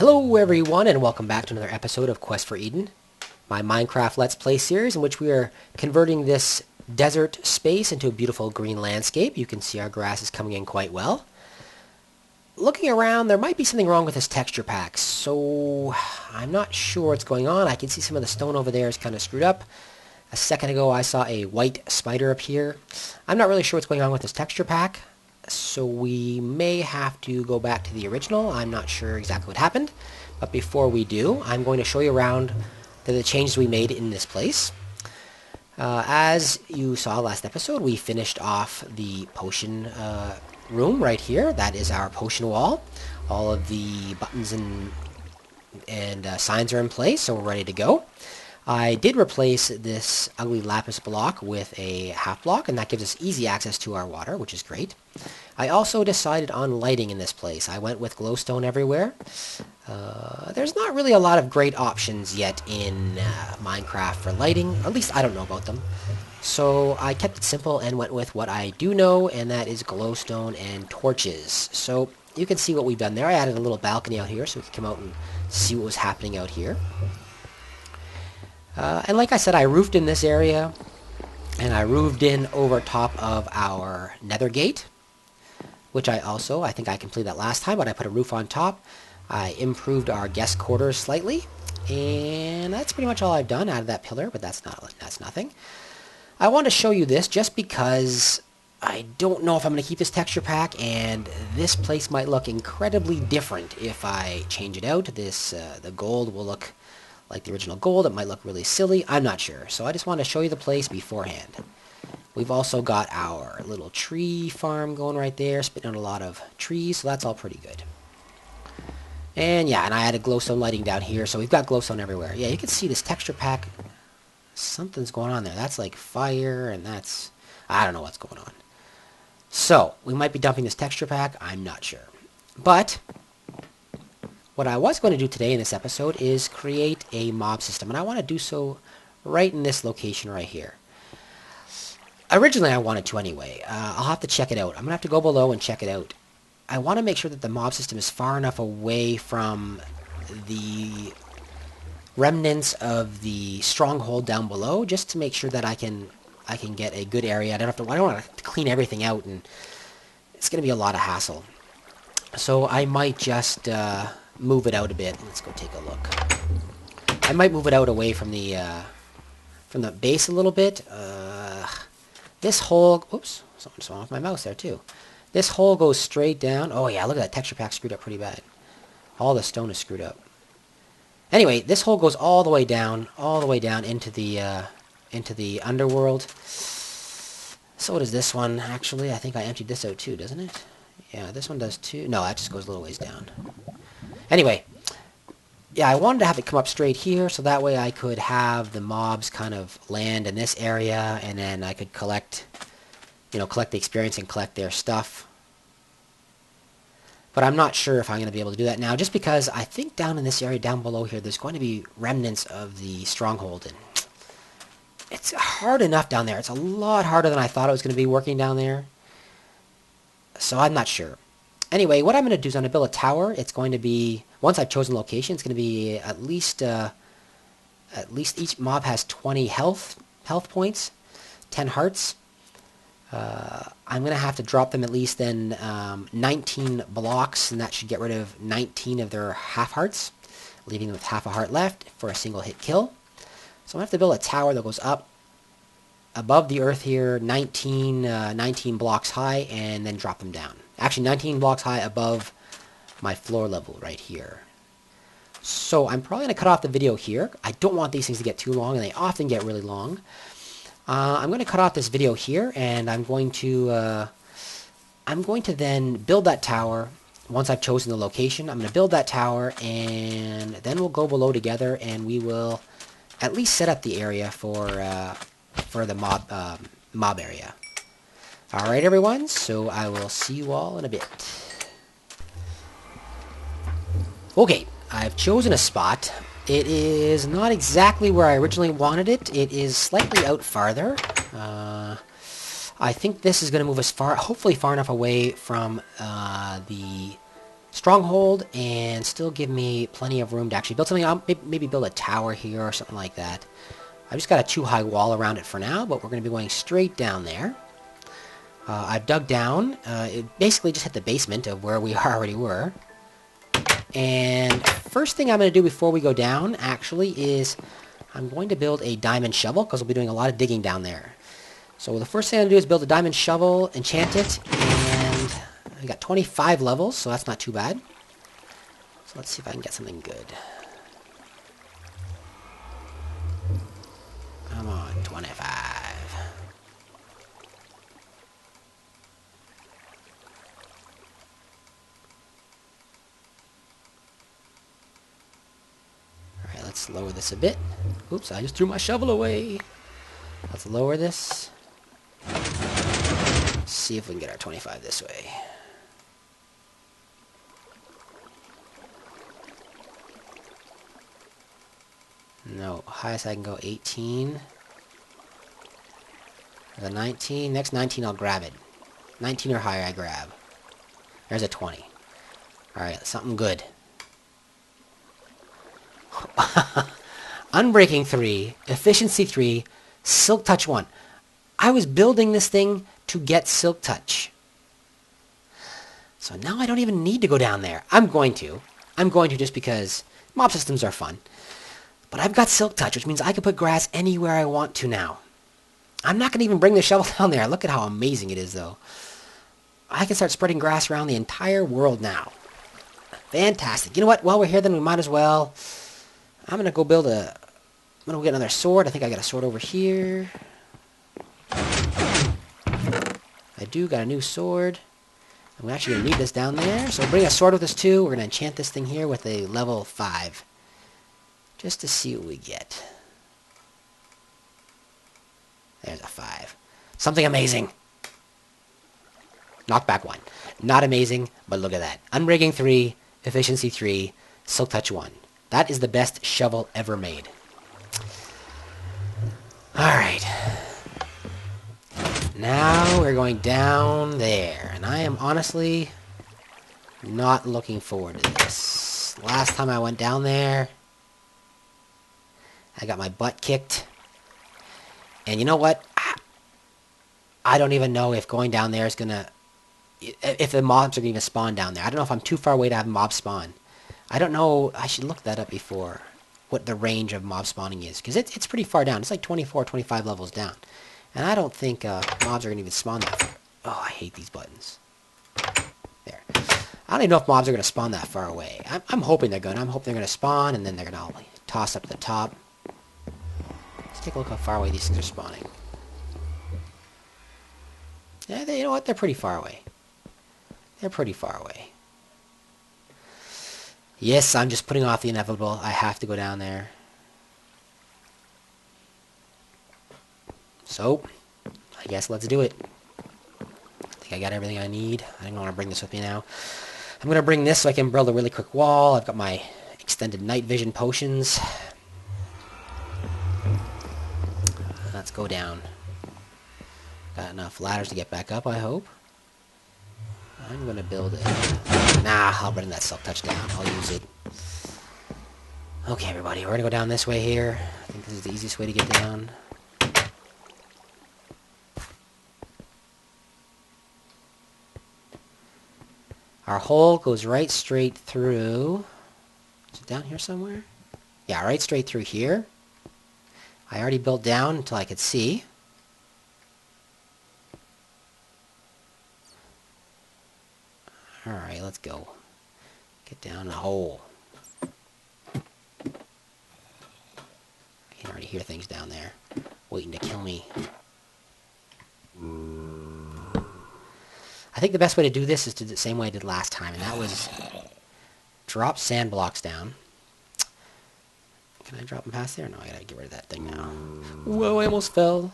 Hello everyone and welcome back to another episode of Quest for Eden, my Minecraft Let's Play series in which we are converting this desert space into a beautiful green landscape. You can see our grass is coming in quite well. Looking around, there might be something wrong with this texture pack, so I'm not sure what's going on. I can see some of the stone over there is kind of screwed up. A second ago I saw a white spider appear. I'm not really sure what's going on with this texture pack. So we may have to go back to the original. I'm not sure exactly what happened. But before we do, I'm going to show you around the changes we made in this place. As you saw last episode, we finished off the potion room right here. That is our potion wall. All of the buttons and signs are in place, so we're ready to go. I did replace this ugly lapis block with a half block, and that gives us easy access to our water, which is great. I also decided on lighting in this place. I went with glowstone everywhere. There's not really a lot of great options yet in Minecraft for lighting. At least I don't know about them. So I kept it simple and went with what I do know, and that is glowstone and torches. So you can see what we've done there. I added a little balcony out here so we could come out and see what was happening out here. And like I said, I roofed in this area, and I roofed in over top of our nether gate, which I think I completed that last time, but I put a roof on top. I improved our guest quarters slightly, and that's pretty much all I've done out of that pillar, but that's nothing. I want to show you this just because I don't know if I'm going to keep this texture pack, and this place might look incredibly different if I change it out. The gold will look like the original gold. It might look really silly. I'm not sure. So I just want to show you the place beforehand. We've also got our little tree farm going right there, spitting out a lot of trees, so that's all pretty good. And yeah, and I added glowstone lighting down here, so we've got glowstone everywhere. Yeah, you can see this texture pack. Something's going on there. That's like fire, and that's... I don't know what's going on. So, we might be dumping this texture pack. I'm not sure. But what I was going to do today in this episode is create a mob system, and I want to do so right in this location right here. Originally I wanted to anyway. I'll have to check it out. I'm going to have to go below and check it out. I want to make sure that the mob system is far enough away from the remnants of the stronghold down below, just to make sure that I can get a good area. I don't want to clean everything out, and it's going to be a lot of hassle. So I might just move it out a bit. Let's go take a look. I might move it out away from the base a little bit. This hole... Oops, something's wrong with my mouse there too. This hole goes straight down. Oh yeah, look at that texture pack screwed up pretty bad. All the stone is screwed up. Anyway, this hole goes all the way down into the underworld. So what does this one? Actually, I think I emptied this out too, doesn't it? Yeah, this one does too. No, that just goes a little ways down. Anyway, yeah, I wanted to have it come up straight here, so that way I could have the mobs kind of land in this area, and then I could collect the experience and collect their stuff. But I'm not sure if I'm going to be able to do that now, just because I think down in this area down below here, there's going to be remnants of the stronghold, and it's hard enough down there. It's a lot harder than I thought it was going to be working down there. So I'm not sure. Anyway, what I'm going to do is I'm going to build a tower. It's going to be, once I've chosen location, it's going to be at least each mob has 20 health points, 10 hearts. I'm going to have to drop them at least then 19 blocks, and that should get rid of 19 of their half hearts, leaving them with half a heart left for a single hit kill. So I'm going to have to build a tower that goes up above the earth here, 19 blocks high, and then drop them down. Actually, 19 blocks high above my floor level right here. So I'm probably going to cut off the video here. I don't want these things to get too long, and they often get really long. I'm going to cut off this video here, and I'm going to then build that tower. Once I've chosen the location, I'm going to build that tower, and then we'll go below together, and we will at least set up the area for the mob area. Alright everyone, so I will see you all in a bit. Okay, I've chosen a spot. It is not exactly where I originally wanted it. It is slightly out farther. I think this is going to move us hopefully far enough away from the stronghold and still give me plenty of room to actually build something. I'll maybe build a tower here or something like that. I've just got a 2-high wall around it for now, but we're going to be going straight down there. I've dug down. It basically just hit the basement of where we already were. And first thing I'm going to do before we go down, actually, is I'm going to build a diamond shovel, because we'll be doing a lot of digging down there. So the first thing I'm going to do is build a diamond shovel, enchant it, and I got 25 levels, so that's not too bad. So let's see if I can get something good. Come on, 25. Alright, let's lower this a bit. Oops, I just threw my shovel away. Let's lower this. See if we can get our 25 this way. No, highest I can go 18. The 19. Next 19 I'll grab it. 19 or higher I grab. There's a 20. Alright, something good. Unbreaking 3, Efficiency 3, Silk Touch 1. I was building this thing to get Silk Touch. So now I don't even need to go down there. I'm going to. Just because mob systems are fun. But I've got Silk Touch, which means I can put grass anywhere I want to now. I'm not going to even bring the shovel down there. Look at how amazing it is, though. I can start spreading grass around the entire world now. Fantastic. You know what? While we're here, then we might as well... I'm going to go build a... I'm going to go get another sword. I think I got a sword over here. I do got a new sword. I'm actually going to need this down there. So bring a sword with us, too. We're going to enchant this thing here with a level 5. Just to see what we get. There's a 5. Something amazing. Knockback 1. Not amazing, but look at that. Unbreaking 3, Efficiency 3, Silk Touch 1. That is the best shovel ever made. Alright. Now we're going down there. And I am honestly not looking forward to this. Last time I went down there, I got my butt kicked. And you know what? I don't even know if going down there is going to... If the mobs are going to even spawn down there. I don't know if I'm too far away to have mobs spawn. I don't know. I should look that up before. What the range of mob spawning is. Because it's pretty far down. It's like 24, 25 levels down. And I don't think mobs are going to even spawn that far. Oh, I hate these buttons. There. I don't even know if mobs are going to spawn that far away. I'm hoping they're going to. I'm hoping they're going to spawn. And then they're going to all toss up to the top. Let's take a look how far away these things are spawning. Yeah, you know what? They're pretty far away. They're pretty far away. Yes, I'm just putting off the inevitable. I have to go down there. So, I guess let's do it. I think I got everything I need. I don't want to bring this with me now. I'm going to bring this so I can build a really quick wall. I've got my extended night vision potions. Let's go down. Got enough ladders to get back up, I hope. I'm going to build it. Nah, I'll bring that Silk Touch down. I'll use it. Okay, everybody, we're going to go down this way here. I think this is the easiest way to get down. Our hole goes right straight through. Is it down here somewhere? Yeah, right straight through here. I already built down until I could see. Alright, let's go. Get down the hole. I can already hear things down there waiting to kill me. I think the best way to do this is to do the same way I did last time, and that was drop sand blocks down. Can I drop them past there? No, I gotta get rid of that thing now. Whoa, I almost fell.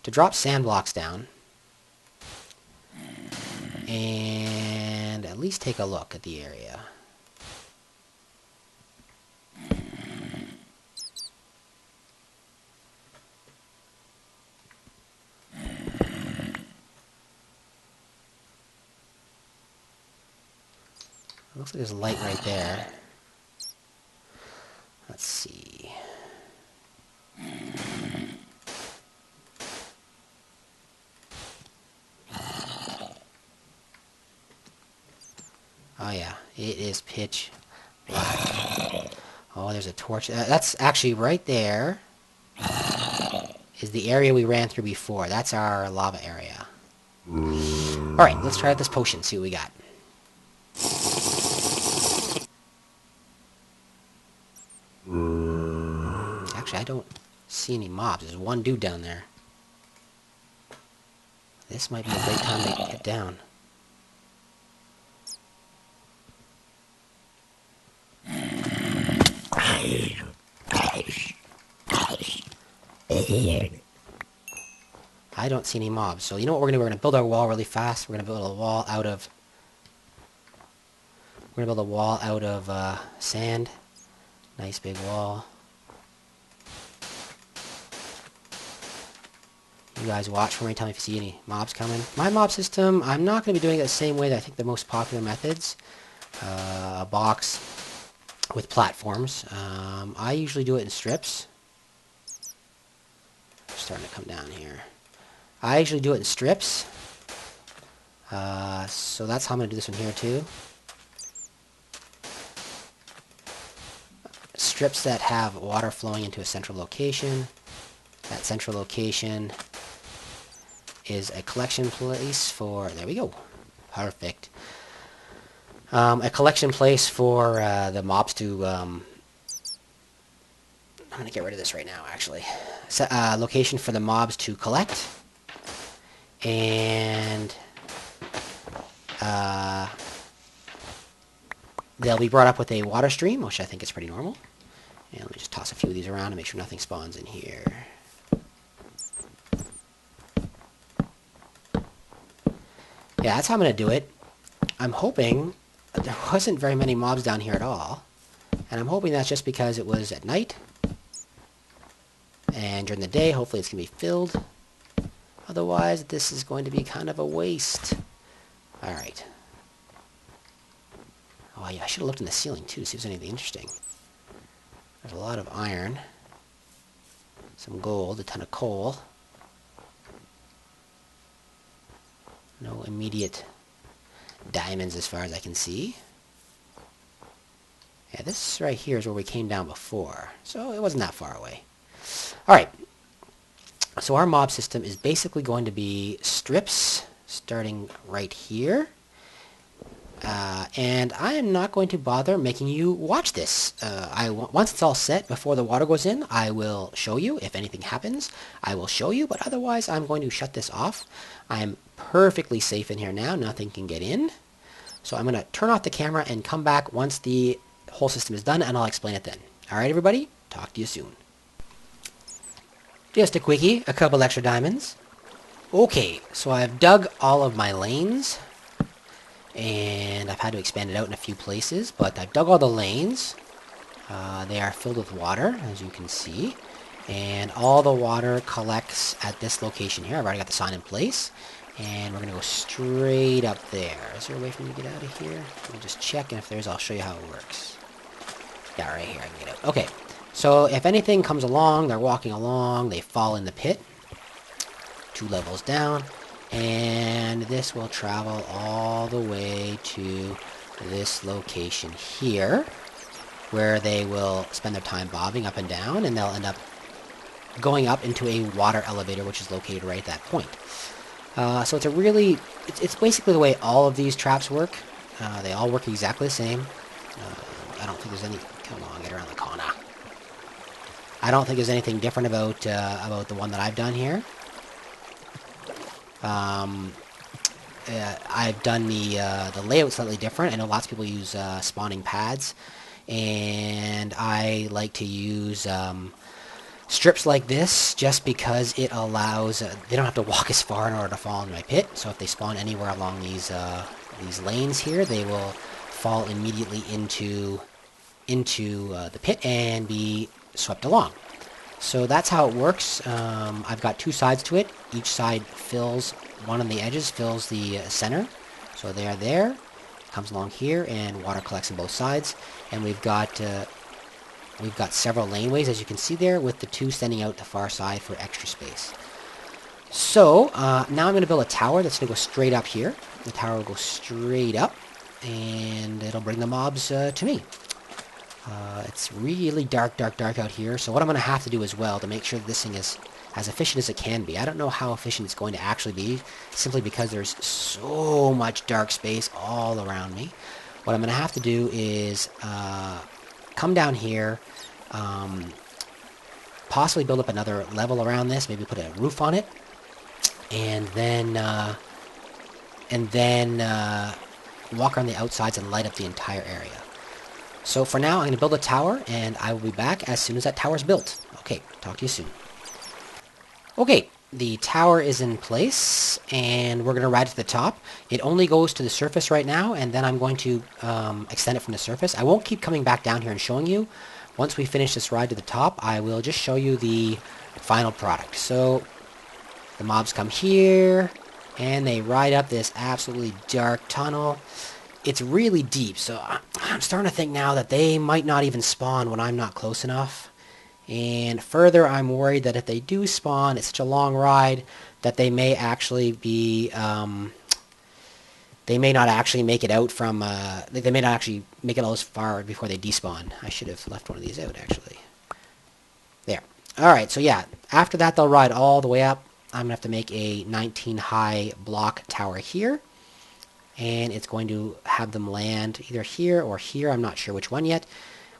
To drop sand blocks down, and at least take a look at the area. It looks like there's light right there. Let's see. Oh yeah, it is pitch black. Oh, there's a torch. That's actually right there is the area we ran through before. That's our lava area. Alright, let's try out this potion, see what we got. Actually, I don't see any mobs. There's one dude down there. This might be a great time to get down. I don't see any mobs. So you know what we're gonna do? We're gonna build our wall really fast. We're gonna build a wall out of sand. Nice big wall. You guys watch for me. Tell me if you see any mobs coming. My mob system, I'm not going to be doing it the same way that I think the most popular methods. A box with platforms. I usually do it in strips. Starting to come down here. I usually do it in strips. So that's how I'm going to do this one here too. Strips that have water flowing into a central location. That central location is a collection place for... There we go. Perfect. A collection place for the mobs to... I'm going to get rid of this right now, actually. Location for the mobs to collect. And... they'll be brought up with a water stream, which I think is pretty normal. And let me just toss a few of these around to make sure nothing spawns in here. Yeah, that's how I'm going to do it. I'm hoping there wasn't very many mobs down here at all. And I'm hoping that's just because it was at night. And during the day, hopefully it's going to be filled. Otherwise, this is going to be kind of a waste. Alright. Oh yeah, I should have looked in the ceiling too to see if there's anything interesting. There's a lot of iron. Some gold, a ton of coal. No immediate diamonds as far as I can see. Yeah, this right here is where we came down before. So it wasn't that far away. Alright. So our mob system is basically going to be strips starting right here. And I am not going to bother making you watch this. Once it's all set, before the water goes in, I will show you. If anything happens, I will show you. But otherwise, I'm going to shut this off. I am perfectly safe in here now. Nothing can get in. So I'm going to turn off the camera and come back once the whole system is done, and I'll explain it then. Alright, everybody? Talk to you soon. Just a quickie. A couple extra diamonds. Okay, so I've dug all of my lanes. And I've had to expand it out in a few places, but I've dug all the lanes. They are filled with water, as you can see. And all the water collects at this location here. I've already got the sign in place. And we're going to go straight up there. Is there a way for me to get out of here? Let me just check, and if there is, I'll show you how it works. Yeah, right here, I can get out. Okay, so if anything comes along, they're walking along, they fall in the pit. 2 levels down. And this will travel all the way to this location here, where they will spend their time bobbing up and down, and they'll end up going up into a water elevator, which is located right at that point. So it's a really, it's basically the way all of these traps work. They all work exactly the same. I don't think there's any, come on, get around the corner. I don't think there's anything different about the one that I've done here. I've done the layout slightly different. I know lots of people use spawning pads, and I like to use strips like this just because it allows they don't have to walk as far in order to fall into my pit. So if they spawn anywhere along these lanes here, they will fall immediately into the pit and be swept along. So that's how it works. I've got 2 sides to it. Each side fills, one of the edges fills the center. So they are there. comes along here, and water collects on both sides. And we've got several laneways, as you can see there, with the two standing out the far side for extra space. So, now I'm going to build a tower that's going to go straight up here. The tower will go straight up, and it'll bring the mobs to me. It's really dark out here, so what I'm going to have to do as well to make sure that this thing is as efficient as it can be. I don't know how efficient it's going to actually be, simply because there's so much dark space all around me. What I'm going to have to do is come down here, possibly build up another level around this, maybe put a roof on it, and then walk around the outsides and light up the entire area. So for now, I'm going to build a tower, and I will be back as soon as that tower's built. Okay, talk to you soon. Okay, the tower is in place, and we're going to ride to the top. It only goes to the surface right now, and then I'm going to extend it from the surface. I won't keep coming back down here and showing you. Once we finish this ride to the top, I will just show you the final product. So the mobs come here, and they ride up this absolutely dark tunnel. It's really deep, so I'm starting to think now that they might not even spawn when I'm not close enough. And further, I'm worried that if they do spawn, it's such a long ride that they may actually be, they may not actually make it out from, they may not actually make it all this far before they despawn. I should have left one of these out, actually. There. Alright, so yeah, after that they'll ride all the way up. I'm going to have to make a 19 high block tower here. And it's going to have them land either here or here. I'm not sure which one yet.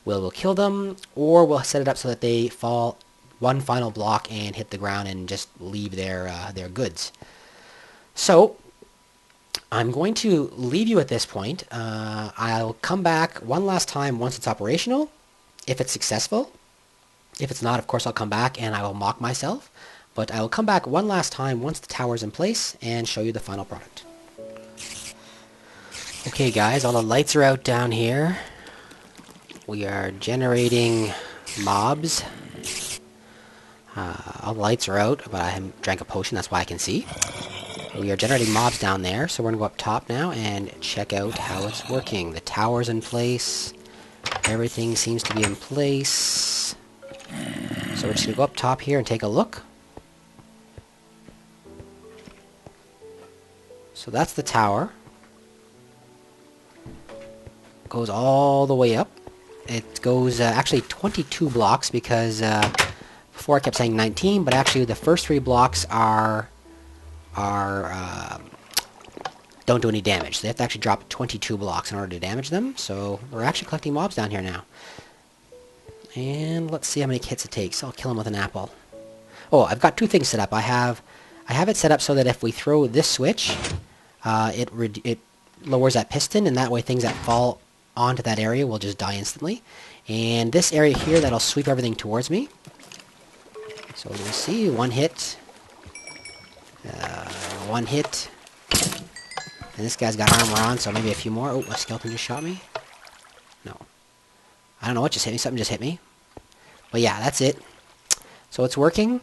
We'll kill them, or we'll set it up so that they fall one final block and hit the ground and just leave their goods. So I'm going to leave you at this point. I'll come back one last time once it's operational, if it's successful. If it's not, of course, I'll come back and I will mock myself. But I will come back one last time once the tower's in place and show you the final product. Okay guys, all the lights are out down here. We are generating mobs. All the lights are out, but I drank a potion, that's why I can see. We are generating mobs down there, so we're going to go up top now and check out how it's working. The tower's in place. Everything seems to be in place. So we're just going to go up top here and take a look. So that's the tower. Goes all the way up. It goes actually 22 blocks because before I kept saying 19, but actually the first 3 blocks are don't do any damage. So they have to actually drop 22 blocks in order to damage them. So we're actually collecting mobs down here now. And let's see how many hits it takes. I'll kill them with an apple. Oh, I've got 2 things set up. I have it set up so that if we throw this switch, it lowers that piston, and that way things that fall onto that area will just die instantly. And this area here, that'll sweep everything towards me. So we'll see, 1 hit, 1 hit, and this guy's got armor on, so maybe a few more. Oh, a skeleton just shot me. No, I don't know what just hit me. Something just hit me. But yeah, that's it. So it's working.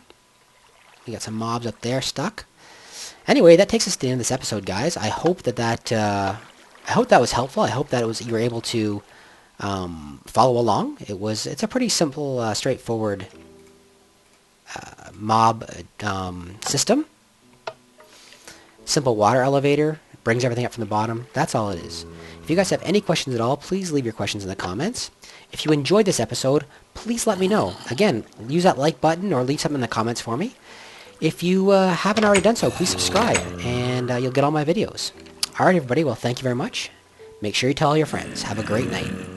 We got some mobs up there stuck. Anyway, that takes us to the end of this episode, guys. I hope that was helpful. I hope that you were able to follow along. It's a pretty simple, straightforward mob system. Simple water elevator. Brings everything up from the bottom. That's all it is. If you guys have any questions at all, please leave your questions in the comments. If you enjoyed this episode, please let me know. Again, use that like button or leave something in the comments for me. If you haven't already done so, please subscribe, and you'll get all my videos. Alright, everybody. Well, thank you very much. Make sure you tell all your friends. Have a great night.